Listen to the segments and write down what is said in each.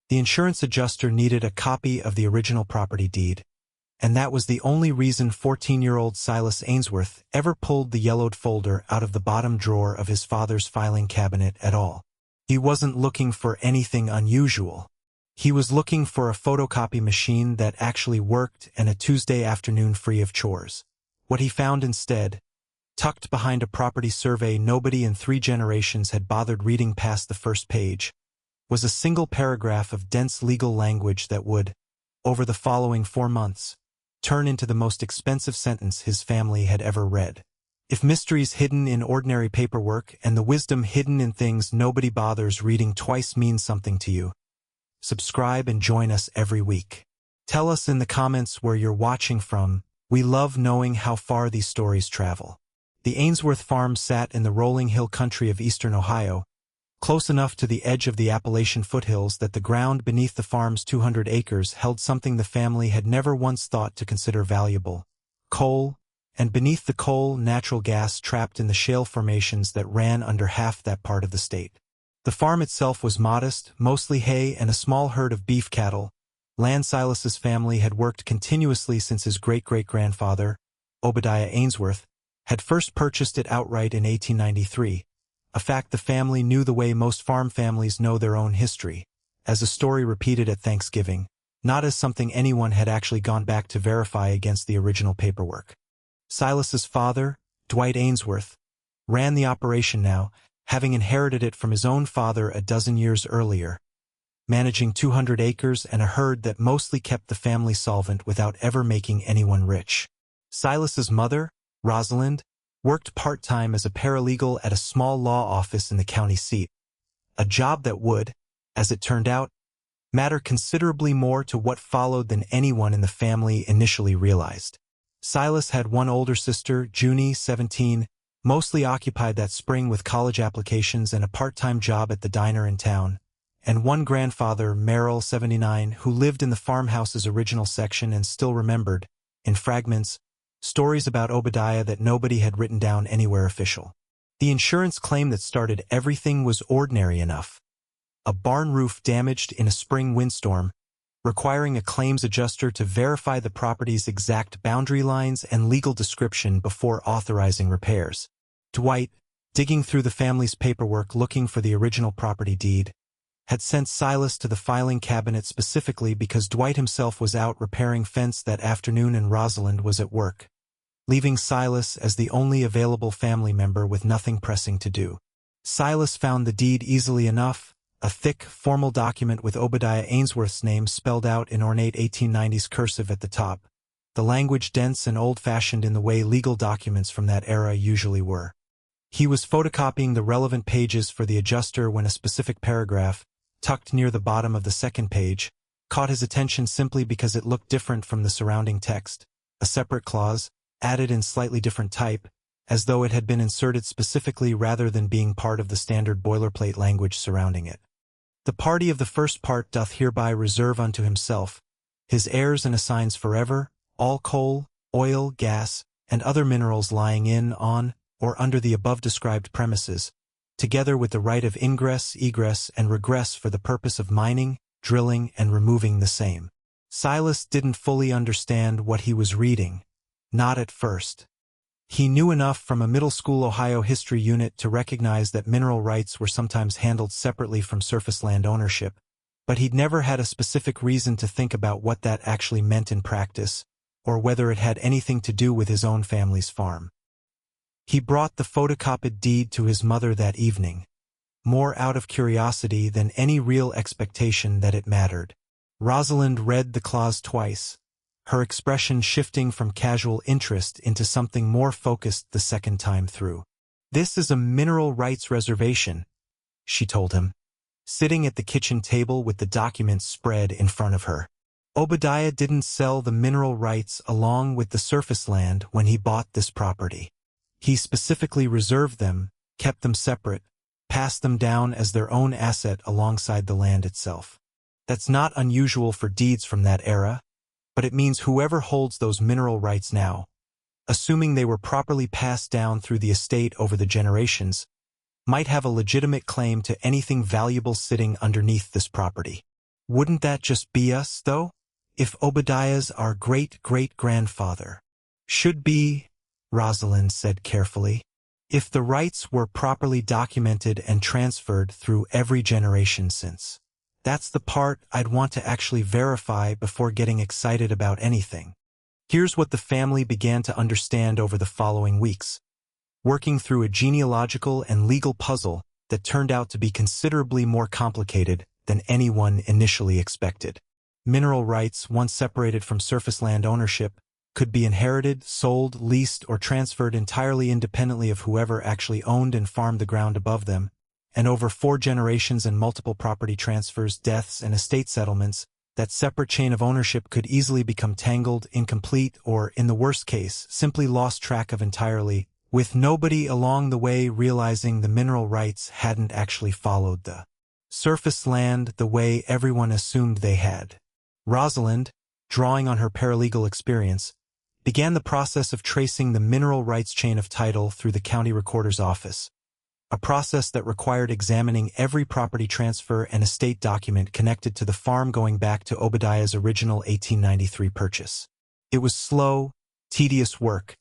The insurance adjuster needed a copy of the original property deed, and that was the only reason 14-year-old Silas Ainsworth ever pulled the yellowed folder out of the bottom drawer of his father's filing cabinet at all. He wasn't looking for anything unusual. He was looking for a photocopy machine that actually worked and a Tuesday afternoon free of chores. What he found instead, tucked behind a property survey nobody in 3 generations had bothered reading past the first page, was a single paragraph of dense legal language that would, over the following 4 months, turn into the most expensive sentence his family had ever read. If mysteries hidden in ordinary paperwork and the wisdom hidden in things nobody bothers reading twice means something to you, subscribe and join us every week. Tell us in the comments where you're watching from. We love knowing how far these stories travel. The Ainsworth farm sat in the rolling hill country of eastern Ohio, close enough to the edge of the Appalachian foothills that the ground beneath the farm's 200 acres held something the family had never once thought to consider valuable: coal, and beneath the coal, natural gas trapped in the shale formations that ran under half that part of the state. The farm itself was modest, mostly hay and a small herd of beef cattle. Land Silas's family had worked continuously since his great-great-grandfather, Obadiah Ainsworth, had first purchased it outright in 1893, a fact the family knew the way most farm families know their own history, as a story repeated at Thanksgiving, not as something anyone had actually gone back to verify against the original paperwork. Silas's father, Dwight Ainsworth, ran the operation now, having inherited it from his own father a dozen years earlier, managing 200 acres and a herd that mostly kept the family solvent without ever making anyone rich. Silas's mother, Rosalind, worked part-time as a paralegal at a small law office in the county seat, a job that would, as it turned out, matter considerably more to what followed than anyone in the family initially realized. Silas had one older sister, Junie, 17, mostly occupied that spring with college applications and a part-time job at the diner in town, and one grandfather, Merrill, 79, who lived in the farmhouse's original section and still remembered, in fragments, stories about Obadiah that nobody had written down anywhere official. The insurance claim that started everything was ordinary enough: a barn roof damaged in a spring windstorm, requiring a claims adjuster to verify the property's exact boundary lines and legal description before authorizing repairs. Dwight, digging through the family's paperwork looking for the original property deed, had sent Silas to the filing cabinet specifically because Dwight himself was out repairing fence that afternoon and Rosalind was at work, leaving Silas as the only available family member with nothing pressing to do. Silas found the deed easily enough, a thick, formal document with Obadiah Ainsworth's name spelled out in ornate 1890s cursive at the top, the language dense and old-fashioned in the way legal documents from that era usually were. He was photocopying the relevant pages for the adjuster when a specific paragraph, tucked near the bottom of the second page, caught his attention simply because it looked different from the surrounding text, a separate clause, added in slightly different type, as though it had been inserted specifically rather than being part of the standard boilerplate language surrounding it. The party of the first part doth hereby reserve unto himself, his heirs and assigns forever, all coal, oil, gas, and other minerals lying in, on, or under the above-described premises, together with the right of ingress, egress, and regress for the purpose of mining, drilling, and removing the same. Silas didn't fully understand what he was reading, not at first. He knew enough from a middle school Ohio history unit to recognize that mineral rights were sometimes handled separately from surface land ownership, but he'd never had a specific reason to think about what that actually meant in practice, or whether it had anything to do with his own family's farm. He brought the photocopied deed to his mother that evening, more out of curiosity than any real expectation that it mattered. Rosalind read the clause twice, her expression shifting from casual interest into something more focused the second time through. "This is a mineral rights reservation," she told him, sitting at the kitchen table with the documents spread in front of her. Obadiah didn't sell the mineral rights along with the surface land when he bought this property. He specifically reserved them, kept them separate, passed them down as their own asset alongside the land itself. That's not unusual for deeds from that era, but it means whoever holds those mineral rights now, assuming they were properly passed down through the estate over the generations, might have a legitimate claim to anything valuable sitting underneath this property. Wouldn't that just be us, though? If Obadiah's our great-great-grandfather? Should be, Rosalind said carefully. If the rights were properly documented and transferred through every generation since. That's the part I'd want to actually verify before getting excited about anything. Here's what the family began to understand over the following weeks, working through a genealogical and legal puzzle that turned out to be considerably more complicated than anyone initially expected. Mineral rights, once separated from surface land ownership, could be inherited, sold, leased, or transferred entirely independently of whoever actually owned and farmed the ground above them, and over 4 generations and multiple property transfers, deaths, and estate settlements, that separate chain of ownership could easily become tangled, incomplete, or, in the worst case, simply lost track of entirely, with nobody along the way realizing the mineral rights hadn't actually followed the surface land the way everyone assumed they had. Rosalind, drawing on her paralegal experience, began the process of tracing the mineral rights chain of title through the county recorder's office, a process that required examining every property transfer and estate document connected to the farm going back to Obadiah's original 1893 purchase. It was slow, tedious work,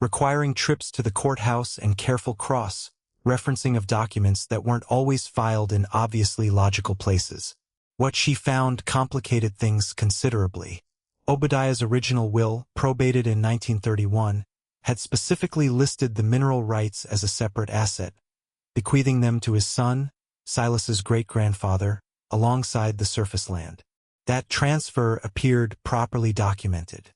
requiring trips to the courthouse and careful cross-referencing of documents that weren't always filed in obviously logical places. What she found complicated things considerably. Obadiah's original will, probated in 1931, had specifically listed the mineral rights as a separate asset, bequeathing them to his son, Silas's great-grandfather, alongside the surface land. That transfer appeared properly documented.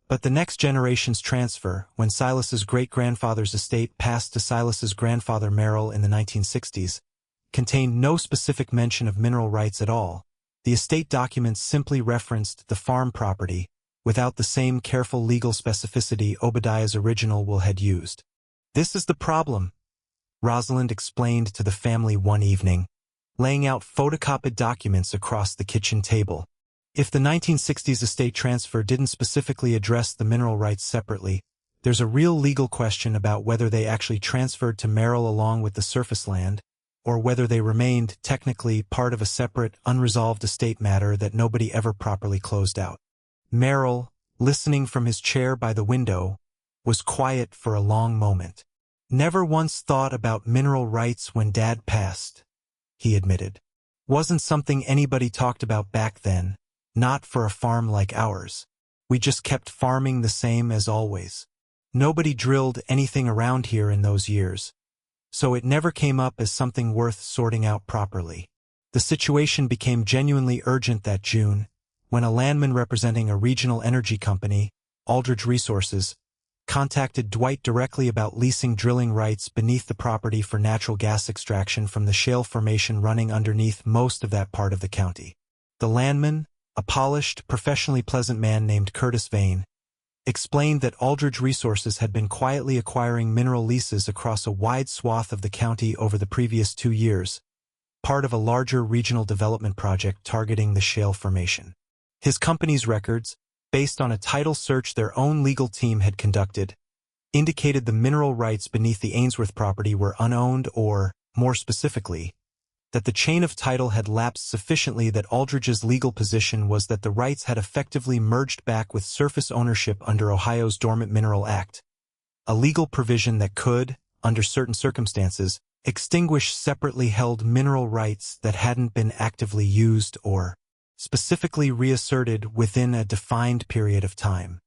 But the next generation's transfer, when Silas's great-grandfather's estate passed to Silas's grandfather Merrill in the 1960s, contained no specific mention of mineral rights at all. The estate documents simply referenced the farm property, without the same careful legal specificity Obadiah's original will had used. This is the problem, Rosalind explained to the family one evening, laying out photocopied documents across the kitchen table. If the 1960s estate transfer didn't specifically address the mineral rights separately, there's a real legal question about whether they actually transferred to Merrill along with the surface land, or whether they remained, technically, part of a separate, unresolved estate matter that nobody ever properly closed out. Merrill, listening from his chair by the window, was quiet for a long moment. Never once thought about mineral rights when Dad passed, he admitted. Wasn't something anybody talked about back then, not for a farm like ours. We just kept farming the same as always. Nobody drilled anything around here in those years, so it never came up as something worth sorting out properly. The situation became genuinely urgent that June, when a landman representing a regional energy company, Aldridge Resources, contacted Dwight directly about leasing drilling rights beneath the property for natural gas extraction from the shale formation running underneath most of that part of the county. The landman, a polished, professionally pleasant man named Curtis Vane, explained that Aldridge Resources had been quietly acquiring mineral leases across a wide swath of the county over the previous 2 years, part of a larger regional development project targeting the shale formation. His company's records, based on a title search their own legal team had conducted, indicated the mineral rights beneath the Ainsworth property were unowned or, more specifically, that the chain of title had lapsed sufficiently that Aldridge's legal position was that the rights had effectively merged back with surface ownership under Ohio's Dormant Mineral Act, a legal provision that could, under certain circumstances, extinguish separately held mineral rights that hadn't been actively used or specifically reasserted within a defined period of time.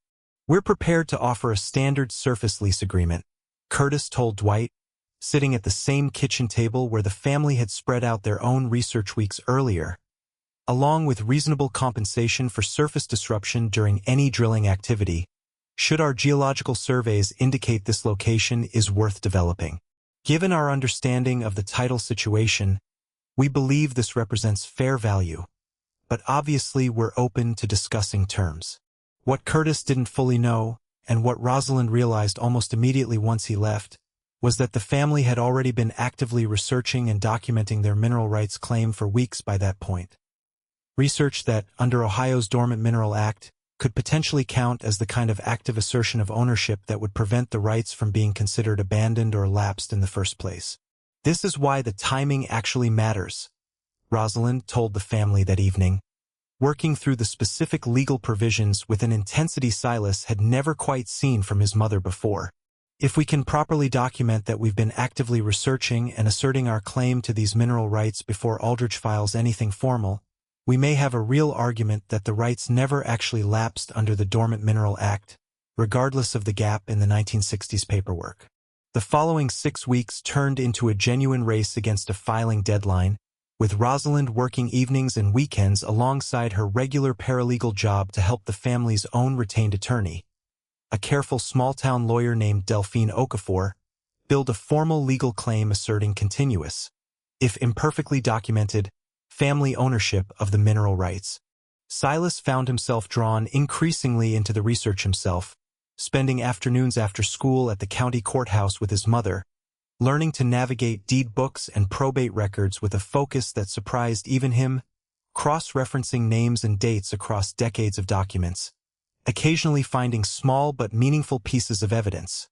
We're prepared to offer a standard surface lease agreement, Curtis told Dwight, sitting at the same kitchen table where the family had spread out their own research weeks earlier, along with reasonable compensation for surface disruption during any drilling activity, should our geological surveys indicate this location is worth developing. Given our understanding of the title situation, we believe this represents fair value, but obviously we're open to discussing terms. What Curtis didn't fully know, and what Rosalind realized almost immediately once he left, was that the family had already been actively researching and documenting their mineral rights claim for weeks by that point. Research that, under Ohio's Dormant Mineral Act, could potentially count as the kind of active assertion of ownership that would prevent the rights from being considered abandoned or lapsed in the first place. This is why the timing actually matters, Rosalind told the family that evening. working through the specific legal provisions with an intensity Silas had never quite seen from his mother before. If we can properly document that we've been actively researching and asserting our claim to these mineral rights before Aldrich files anything formal, we may have a real argument that the rights never actually lapsed under the Dormant Mineral Act, regardless of the gap in the 1960s paperwork. The following 6 weeks turned into a genuine race against a filing deadline, with Rosalind working evenings and weekends alongside her regular paralegal job to help the family's own retained attorney, a careful small-town lawyer named Delphine Okafor, build a formal legal claim asserting continuous, if imperfectly documented, family ownership of the mineral rights. Silas found himself drawn increasingly into the research himself, spending afternoons after school at the county courthouse with his mother, learning to navigate deed books and probate records with a focus that surprised even him, cross-referencing names and dates across decades of documents, occasionally finding small but meaningful pieces of evidence.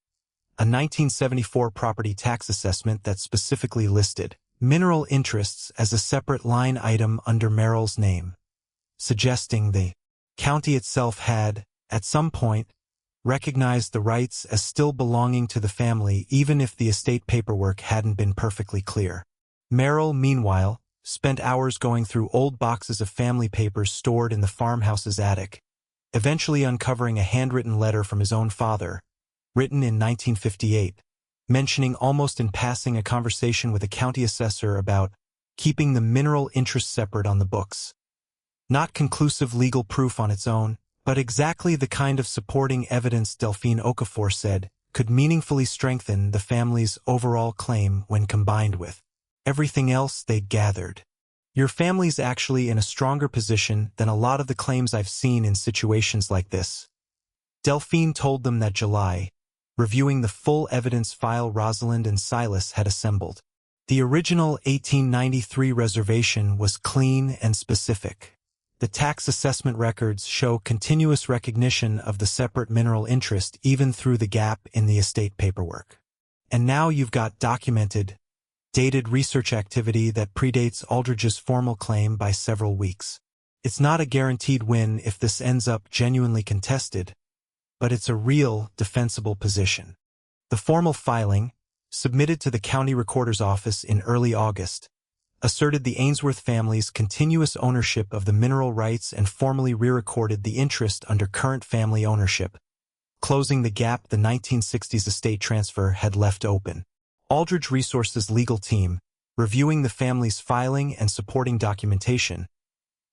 A 1974 property tax assessment that specifically listed mineral interests as a separate line item under Merrill's name, suggesting the county itself had, at some point, recognized the rights as still belonging to the family even if the estate paperwork hadn't been perfectly clear. Merrill, meanwhile, spent hours going through old boxes of family papers stored in the farmhouse's attic, eventually uncovering a handwritten letter from his own father, written in 1958, mentioning almost in passing a conversation with a county assessor about keeping the mineral interests separate on the books. Not conclusive legal proof on its own, but exactly the kind of supporting evidence Delphine Okafor said could meaningfully strengthen the family's overall claim when combined with everything else they'd gathered. Your family's actually in a stronger position than a lot of the claims I've seen in situations like this. Delphine told them that July, reviewing the full evidence file Rosalind and Silas had assembled. The original 1893 reservation was clean and specific. The tax assessment records show continuous recognition of the separate mineral interest even through the gap in the estate paperwork. And now you've got documented, dated research activity that predates Aldrich's formal claim by several weeks. It's not a guaranteed win if this ends up genuinely contested, but it's a real, defensible position. The formal filing, submitted to the county recorder's office in early August, asserted the Ainsworth family's continuous ownership of the mineral rights and formally re-recorded the interest under current family ownership, closing the gap the 1960s estate transfer had left open. Aldrich Resources' legal team, reviewing the family's filing and supporting documentation,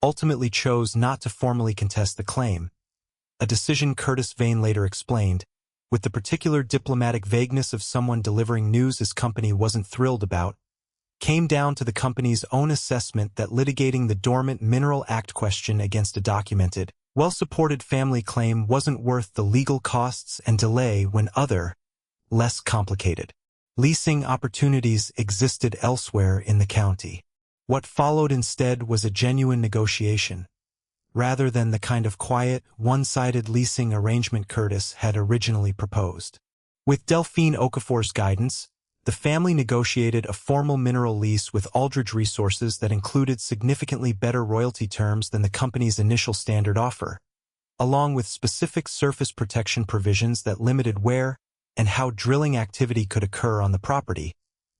ultimately chose not to formally contest the claim, a decision Curtis Vane later explained, with the particular diplomatic vagueness of someone delivering news his company wasn't thrilled about, came down to the company's own assessment that litigating the Dormant Mineral Act question against a documented, well-supported family claim wasn't worth the legal costs and delay when other, less complicated, leasing opportunities existed elsewhere in the county. What followed instead was a genuine negotiation, rather than the kind of quiet, one-sided leasing arrangement Curtis had originally proposed. With Delphine Okafor's guidance, the family negotiated a formal mineral lease with Aldrich Resources that included significantly better royalty terms than the company's initial standard offer, along with specific surface protection provisions that limited where and how drilling activity could occur on the property,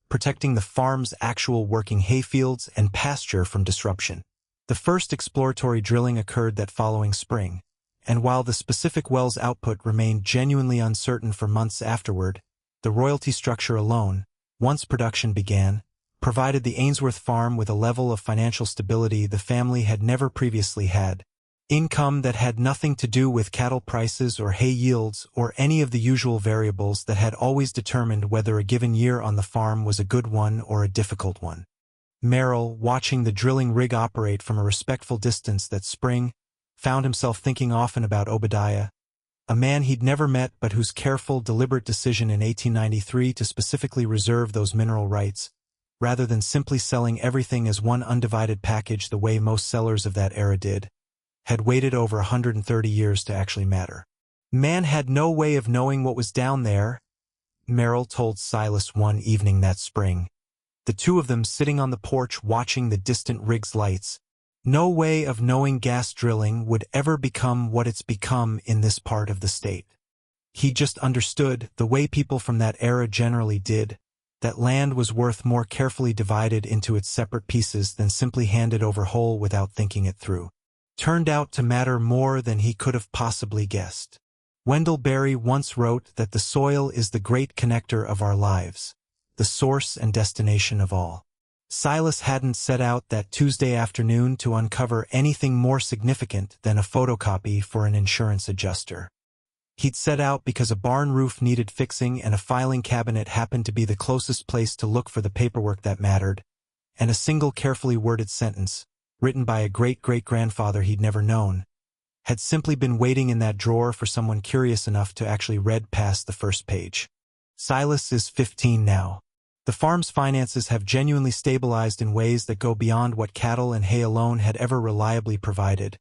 protecting the farm's actual working hayfields and pasture from disruption. The first exploratory drilling occurred that following spring, and while the specific well's output remained genuinely uncertain for months afterward, the royalty structure alone, once production began, provided the Ainsworth farm with a level of financial stability the family had never previously had, income that had nothing to do with cattle prices or hay yields or any of the usual variables that had always determined whether a given year on the farm was a good one or a difficult one. Merrill, watching the drilling rig operate from a respectful distance that spring, found himself thinking often about Obadiah, a man he'd never met but whose careful, deliberate decision in 1893 to specifically reserve those mineral rights, rather than simply selling everything as one undivided package the way most sellers of that era did, had waited over 130 years to actually matter. Man had no way of knowing what was down there, Merrill told Silas one evening that spring, the two of them sitting on the porch watching the distant rig's lights, No way of knowing gas drilling would ever become what it's become in this part of the state. He just understood, the way people from that era generally did, that land was worth more carefully divided into its separate pieces than simply handed over whole without thinking it through. Turned out to matter more than he could have possibly guessed. Wendell Berry once wrote that the soil is the great connector of our lives, the source and destination of all. Silas hadn't set out that Tuesday afternoon to uncover anything more significant than a photocopy for an insurance adjuster. He'd set out because a barn roof needed fixing and a filing cabinet happened to be the closest place to look for the paperwork that mattered, and a single carefully worded sentence, written by a great-great-grandfather he'd never known, had simply been waiting in that drawer for someone curious enough to actually read past the first page. Silas is 15 now. The farm's finances have genuinely stabilized in ways that go beyond what cattle and hay alone had ever reliably provided,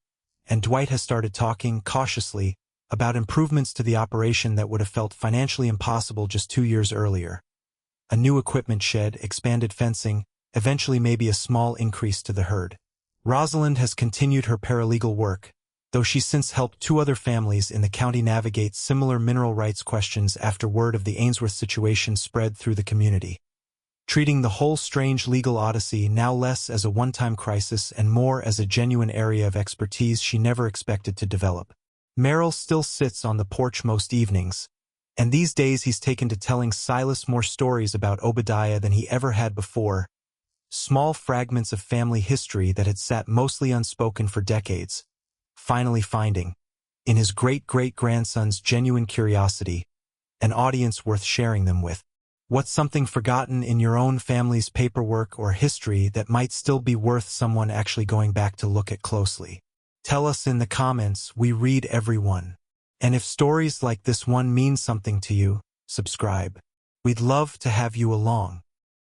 and Dwight has started talking, cautiously, about improvements to the operation that would have felt financially impossible just 2 years earlier. A new equipment shed, expanded fencing, eventually maybe a small increase to the herd. Rosalind has continued her paralegal work, though she's since helped 2 other families in the county navigate similar mineral rights questions after word of the Ainsworth situation spread through the community. Treating the whole strange legal odyssey now less as a one-time crisis and more as a genuine area of expertise she never expected to develop. Merrill still sits on the porch most evenings, and these days he's taken to telling Silas more stories about Obadiah than he ever had before, small fragments of family history that had sat mostly unspoken for decades, finally finding, in his great-great-grandson's genuine curiosity, an audience worth sharing them with. What's something forgotten in your own family's paperwork or history that might still be worth someone actually going back to look at closely? Tell us in the comments, we read every one. And if stories like this one mean something to you, subscribe. We'd love to have you along.